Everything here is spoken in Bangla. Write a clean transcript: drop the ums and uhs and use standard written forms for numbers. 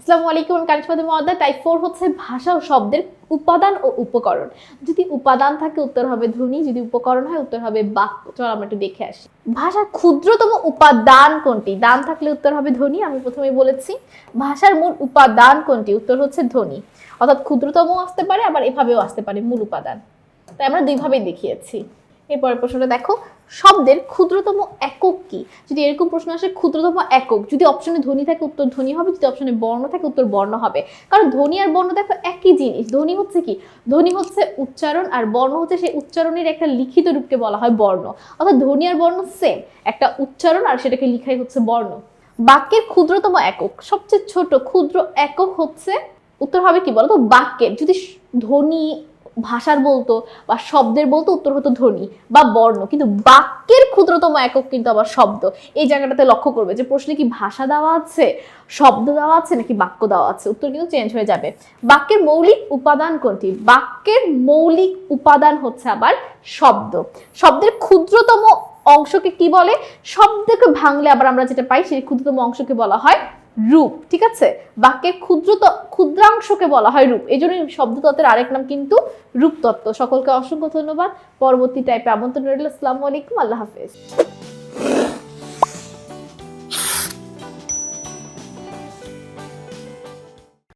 আসসালামু আলাইকুম, কারিশমাতুল মুআদ্দাহ। টাইপ 4 হচ্ছে ভাষা ও শব্দের উপাদান ও উপকরণ। যদি উপাদান থাকে উত্তর হবে ধ্বনি, যদি উপকরণ হয় উত্তর হবে বাক্য। চল আমরা একটু দেখে আসি। ভাষার ক্ষুদ্রতম উপাদান কোনটি? দান থাকলে উত্তর হবে ধ্বনি, আমি প্রথমেই বলেছি। ভাষার মূল উপাদান কোনটি? উত্তর হচ্ছে ধ্বনি। অর্থাৎ ক্ষুদ্রতম আসতে পারে, আবার এভাবেও আসতে পারে মূল উপাদান। তাই আমরা দুইভাবেই দেখিয়েছি। এরপরের প্রশ্নটা দেখো, শব্দের ক্ষুদ্রতম একক কি? যদি এরকম প্রশ্ন আসে ক্ষুদ্রতম একক, যদি অপশনে ধ্বনি থাকে উত্তর ধ্বনি হবে, যদি অপশনে বর্ণ থাকে উত্তর বর্ণ হবে। কারণ ধ্বনি আর বর্ণ দেখো একই জিনিস। ধ্বনি হচ্ছে কি? ধ্বনি হচ্ছে উচ্চারণ, আর বর্ণ হচ্ছে সেই উচ্চারণের একটা লিখিত রূপকে বলা হয় বর্ণ। অর্থাৎ ধ্বনি আর বর্ণ সেম, একটা উচ্চারণ আর সেটাকে লিখাই হচ্ছে বর্ণ। বাক্যের ক্ষুদ্রতম একক, সবচেয়ে ছোট ক্ষুদ্র একক হচ্ছে উত্তর হবে কি বলতো? বাক্যের। যদি ধ্বনি ভাষার বলতো বা শব্দের বলতো উত্তর হতো ধ্বনি বা বর্ণ, কিন্তু বাক্যের ক্ষুদ্রতম একক কিন্তু আবার শব্দ। এই জায়গাটাতে লক্ষ্য করবে যে প্রশ্নে কি ভাষা দেওয়া আছে, শব্দ দেওয়া আছে নাকি বাক্য দেওয়া আছে, উত্তর কিন্তু চেঞ্জ হয়ে যাবে। বাক্যের মৌলিক উপাদান কোনটি? বাক্যের মৌলিক উপাদান হচ্ছে আবার শব্দ। শব্দের ক্ষুদ্রতম অংশকে কি বলে? শব্দকে ভাঙলে আবার আমরা যেটা পাই সেই ক্ষুদ্রতম অংশকে বলা হয় রূপ। ঠিক আছে, বাক্যের ক্ষুদ্রাংশকে বলা হয় রূপ। এই জন্য শব্দতত্ত্বের আরেক নাম কিন্তু রূপতত্ত্ব। সকলকে অসংখ্য ধন্যবাদ। পরবর্তী টাইপে আমন্ত্রণ রইল। আসসালামু আলাইকুম, আল্লাহ হাফেজ।